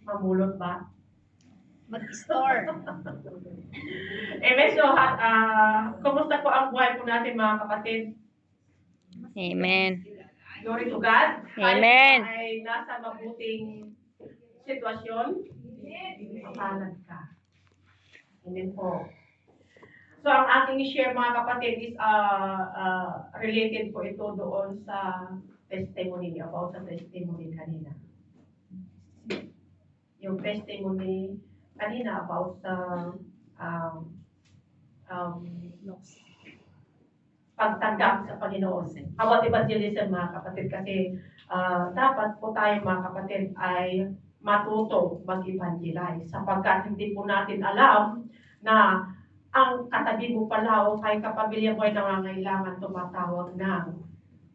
Mamulot ba? Mag-store. So, kumusta po ang buhay po natin mga kapatid? Amen. Glory to God. Amen. Tayo ay nasa mabuting sitwasyon. Mapalad ka. Amen po. So, ang aking i-share mga kapatid is related po ito doon sa testimony, about sa testimony kanina. Yung testimony kanina about sa pagtanggap sa Panginoon. About evangelism mga kapatid kasi dapat po tayo mga kapatid ay matuto mag-evangelize sapagkat hindi po natin alam na ang katabi mo pala o kay kapamilya mo ay nangangailangan tumatawag ng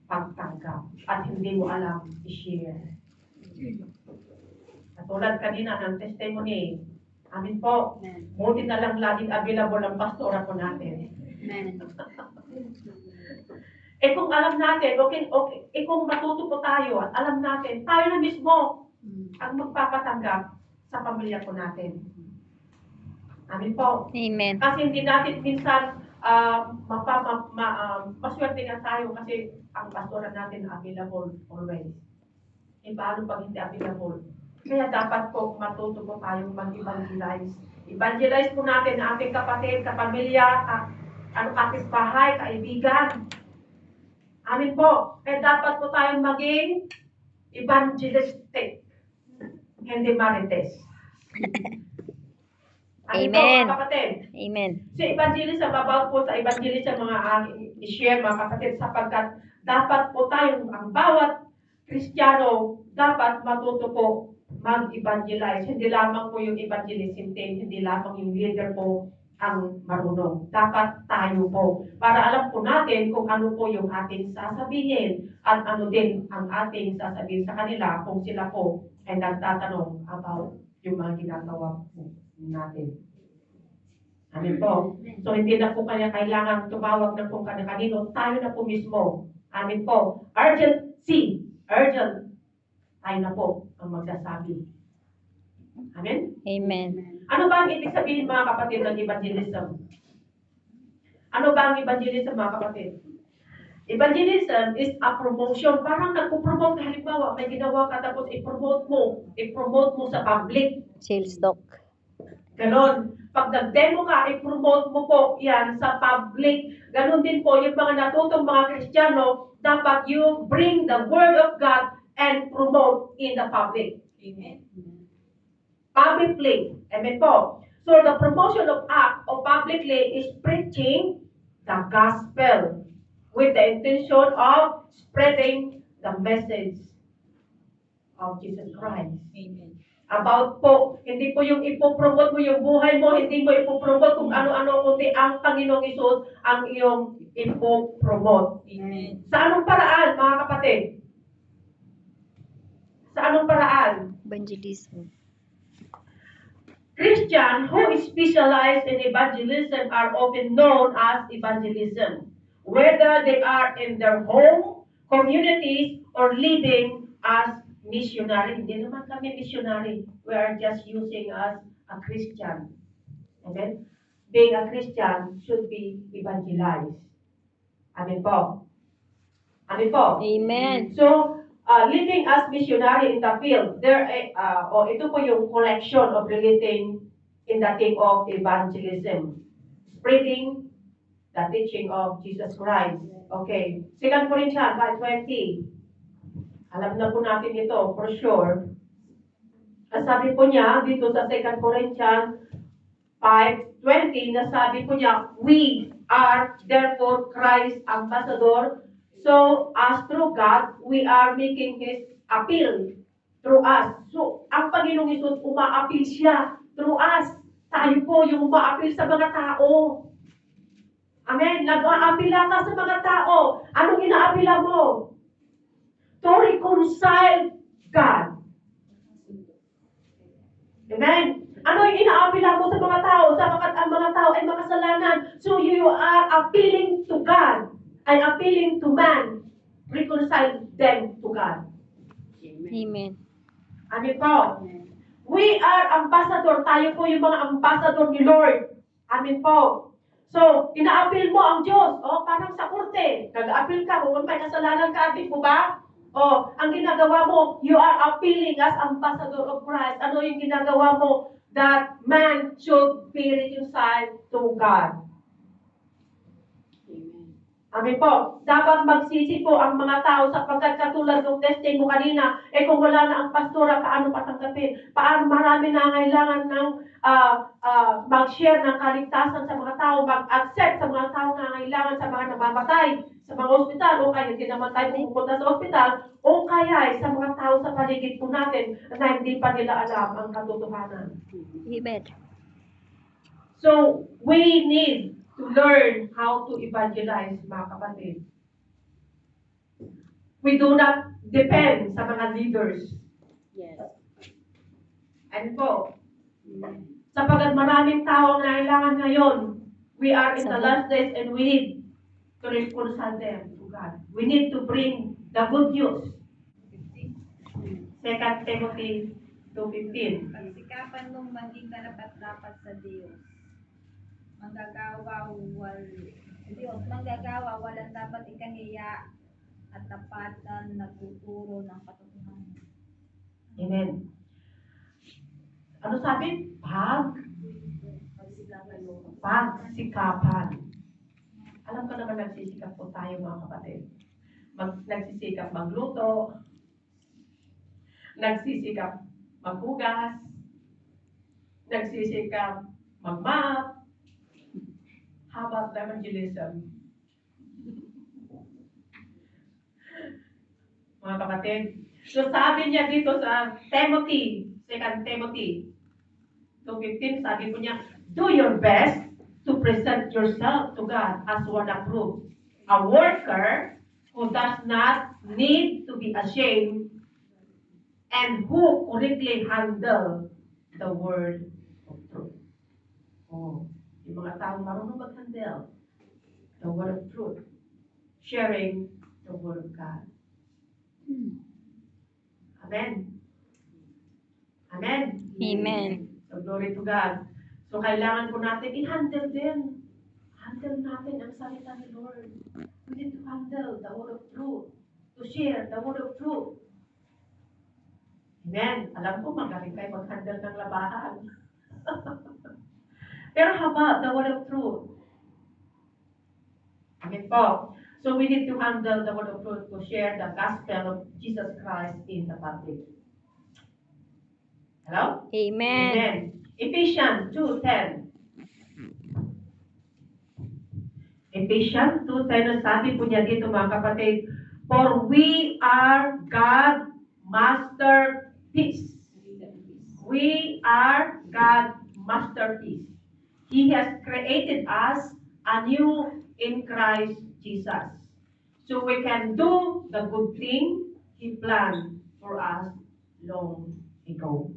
pagtanggap at hindi mo alam i-share. Katulad kanina ng testimony, amin po, buti na lang laging available ang pastora po natin. Kung alam natin, kung matuto po tayo at alam natin, tayo na mismo ang magpapatanggap sa pamilya po natin. Amin po. Amen. Kasi hindi natin minsan maswerte nga tayo kasi ang pastora natin available always. Paano pag hindi available? Kaya dapat po matuto po tayong mag-evangelize. Evangelize po natin ang ating kapatid, kapamilya, kapitbahay, kaibigan. Amin po. Kaya dapat po tayong maging evangelistic, hindi marites. Amin po, Amen. mga kapatid. Amen. So, evangelism, about po sa evangelism, mga i-share mga kapatid, sapagkat dapat po tayong, ang bawat Kristiyano, dapat matuto po mag-evangelize. Hindi lamang po yung evangelism team, hindi lamang yung leader po ang marunong. Dapat tayo po. Para alam po natin kung ano po yung ating sasabihin at ano din ang ating sasabihin sa kanila kung sila po ay nagtatanong about yung mga ginagawa po natin. Amin po. So, hindi na po kanya kailangan tumawag na po kanino, tayo na po mismo. Amin po. Urgency. Urgent. Tayo na po ang magsasabi. Amen? Amen. Ano ba ang ibig sabihin mga kapatid ng evangelism? Ano ba ang evangelism mga kapatid? Evangelism is a promotion. Parang nagpo-promote. Halimbawa, may ginawa ka tapos i-promote mo sa public. Sales talk. Ganon. Pag nag-demo ka, i-promote mo po yan sa public. Ganon din po yung mga natutong mga Kristiyano, dapat you bring the Word of God and promote in the public. Amen. Publicly. Amen po. So the promotion of act of publicly is preaching the gospel with the intention of spreading the message of Jesus Christ. Amen. About po, hindi po yung ipopromote mo yung buhay mo, hindi mo ipopromote kung ano-ano, kundi ang Panginoong Isus ang iyong ipopromote. Amen. Sa anong paraan, mga kapatid? Sa anong paraan? Evangelism. Christians who specialize in evangelism are often known as evangelism, whether they are in their home, communities, or living as missionary. Hindi naman kami missionary. We are just using as a Christian. Amen? Being a Christian should be evangelized. Amen po. Amen po. Amen. So, living as missionary in the field, ito po yung collection of relating in the thing of evangelism. Spreading the teaching of Jesus Christ. Okay. 2 Corinthians 5:20. Alam na po natin ito, for sure. Sabi po niya, dito sa 2 Corinthians 5:20, nasabi po niya, we are therefore Christ's ambassador. So, as through God, we are making His appeal through us. So, ang Panginoong Isus, uma-appeal siya through us. Tayo po yung uma-appeal sa mga tao. Amen. Nag-a-appeal ka sa mga tao. Anong ina-appeal mo? To reconcile God. Amen. Ano yung ina-appeal mo sa mga tao? Sapagkat ang mga tao ay makasalanan. So, you are appealing to God. And appealing to man, reconcile them to God. Amen. Amen po. We are ambassador. Tayo po yung mga ambassador ni Lord. Amin po. So, ina-appeal mo ang Diyos. O, parang sa korte. Nag-appeal ka kung may kasalanan ka, di po ba? O, ang ginagawa mo, you are appealing as ambassador of Christ. Ano yung ginagawa mo? That man should be reconciled to God. Amin po. Dapat magsisi po ang mga tao sapagkat katulad ng testing mo kanina, kung wala na ang pastora, paano patanggapin? Paano marami na kailangan ng mag-share ng kaligtasan sa mga tao, mag-accept sa mga tao na kailangan sa mga namamatay sa mga ospital, o kaya hindi naman tayo pupunta sa ospital, o kaya sa mga tao sa paligid po natin na hindi pa nila alam ang katotohanan. Amen. So, we need to learn how to evangelize, mga kapatid. We do not depend sa mga leaders. Yes. Ano po? Sapagkat maraming tao ang nailangan ngayon. We are in the last days and we need to reconcile them to God. We need to bring the good news. 2 Timothy 2:15. Pagsikapan mong maging karapat-dapat sa Diyos. Manggagawa, walang dapat ikahiya at tapat na nagtuturo ng katotohanan. Amen. Ano sabi? Pagsikapan. Alam ko naman nagsisikap po tayo, mga kapatid. Nagsisikap magluto, nagsisikap maghugas, nagsisikap magmap. How about evangelism? Mga kapatid. So sabi niya dito sa Timothy, 2 Timothy 2:15, sabi po niya, do your best to present yourself to God as one approved, a worker who does not need to be ashamed and who correctly handle the word of truth. Oh, yung mga taong marunong mag-handle the word of truth, sharing the word of God. Amen. Amen. Amen. So, glory to God. So, kailangan po natin i-handle din. Handle natin ang salita ni Lord. We need to handle the word of truth. To share the word of truth. Amen. Alam ko, magaling kayo mag-handle ng labahan. Pero how about the word of truth? Amen po. So, we need to handle the word of truth to share the gospel of Jesus Christ in the public. Hello? Amen. Amen. Ephesians 2:10. Ephesians 2:10, sabi po niya dito, mga kapatid, for we are God's masterpiece. We are God's masterpiece. He has created us anew in Christ Jesus. So we can do the good thing He planned for us long ago.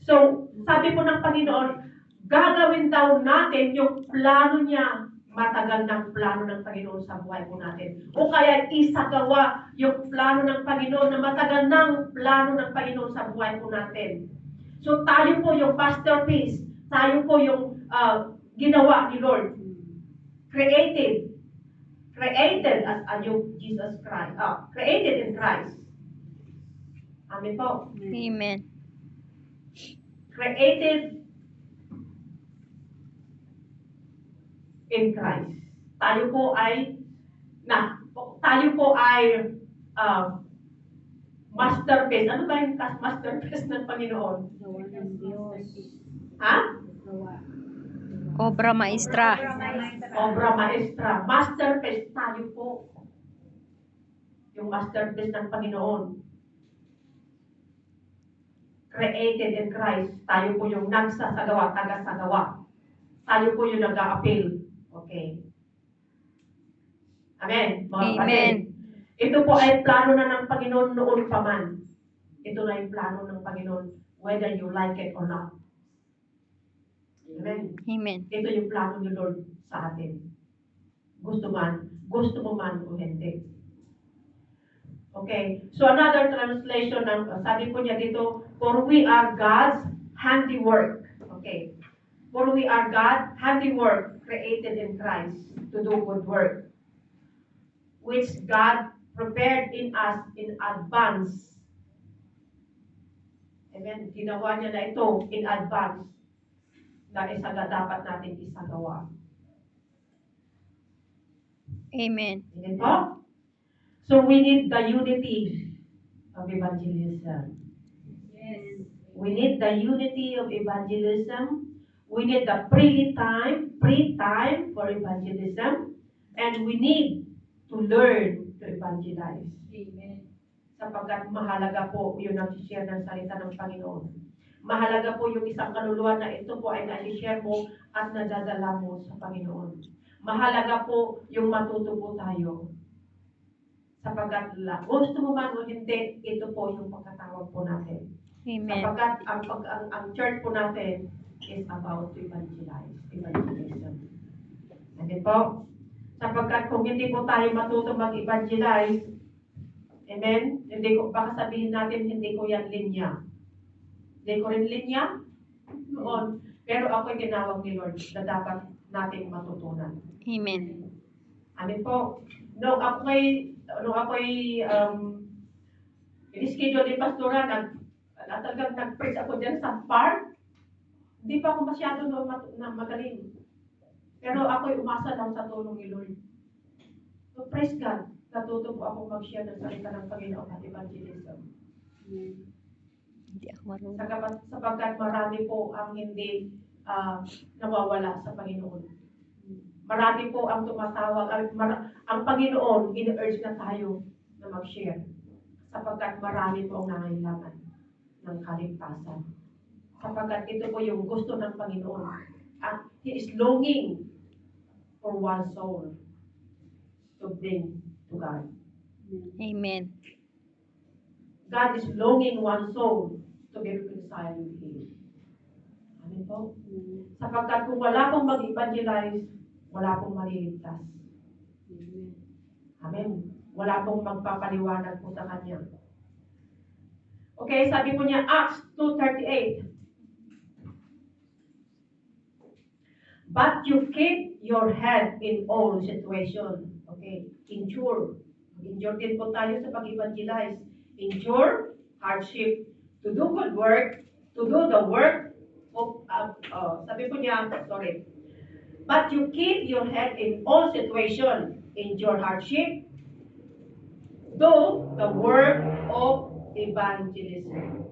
So, sabi po ng Panginoon, gagawin daw natin yung plano niya, matagal ng plano ng Panginoon sa buhay po natin. O kaya isagawa yung plano ng Panginoon na matagal ng plano ng Panginoon sa buhay po natin. So, tayo po yung masterpiece. Tayo po yung ginawa ni Lord. Created as a new Jesus Christ. Created in Christ. Amen po. Amen. Created in Christ. Tayo po ay masterpiece. Ano ba yung masterpiece ng Panginoon? Gawa ng Diyos. Ha? Obra maestra. Obra maestra. Masterpiece. Tayo po. Yung masterpiece ng Panginoon. Created in Christ. Tayo po yung nagsasagawa, taga-sagawa. Tayo po yung nag-a-appeal. Okay. Amen. Mga Amen. kapatid. Ito po ay plano na ng Panginoon noon pa man. Ito na yung plano ng Panginoon whether you like it or not. Amen. Amen. Ito yung plano ni Lord sa atin. Gusto mo man o hindi. Okay. So another translation ng sabi po niya dito, for we are God's handiwork. Okay. For we are God's handiwork created in Christ to do good work, which God prepared in us in advance. Amen. Ginawa niya na ito in advance na dapat natin isagawa. Amen. Amen po? So we need the unity of evangelism. Yes. We need the unity of evangelism. We need the free time for evangelism. And we need to learn to evangelize. Amen. Sapagkat mahalaga po yung nag-share ng salita ng Panginoon. Mahalaga po yung isang kaluluwa na ito po ay nag-share mo at nadadala mo sa Panginoon. Mahalaga po yung matuto po tayo. Sapagkat gusto mo man o hindi, ito po yung pagkatawag po natin. Amen. Sapagkat ang church po natin is about to evangelism. Amen po? Sapagkat kung hindi po tayo matuto mag-evangelize, amen? Hindi ko, baka sabihin natin, hindi ko yan linya. Hindi ko rin linya noon. Pero ako'y tinawag ni Lord na dapat nating matutunan. Amen. Amen po? Nung ako'y in-schedule ni Pastora, talagang nag-preach ako dyan sa park. Hindi pa ako masyado noon na magaling. Pero ako'y umasa lang sa tulong ni Lord. So praise God, natuto po ako mag-share ng salita ng Panginoon at evangelism. Hindi ako marunong. Sapagkat marami po ang hindi nawawala sa Panginoon. Marami po ang tumatawag. Ang Panginoon, in-urge na tayo na mag-share. Sapagkat marami po ang nangailangan ng kaligtasan. Sapagkat ito po yung gusto ng Panginoon. He is longing for one soul to bring to God. Amen. God is longing one soul to be reconciled with Him. Amen po? Sapagkat kung wala pong mag-evangelize, wala pong maliligtas. Amen. Wala pong magpapaliwanag po sa Kanya. Okay, sabi po niya, Acts 2:38. But you keep your head in all situation. Okay, endure. Endure din po tayo sa pag-evangelize. Endure hardship, to do good work, to do the work of, sabi po niya, sorry. But you keep your head in all situation, endure hardship, do the work of evangelism.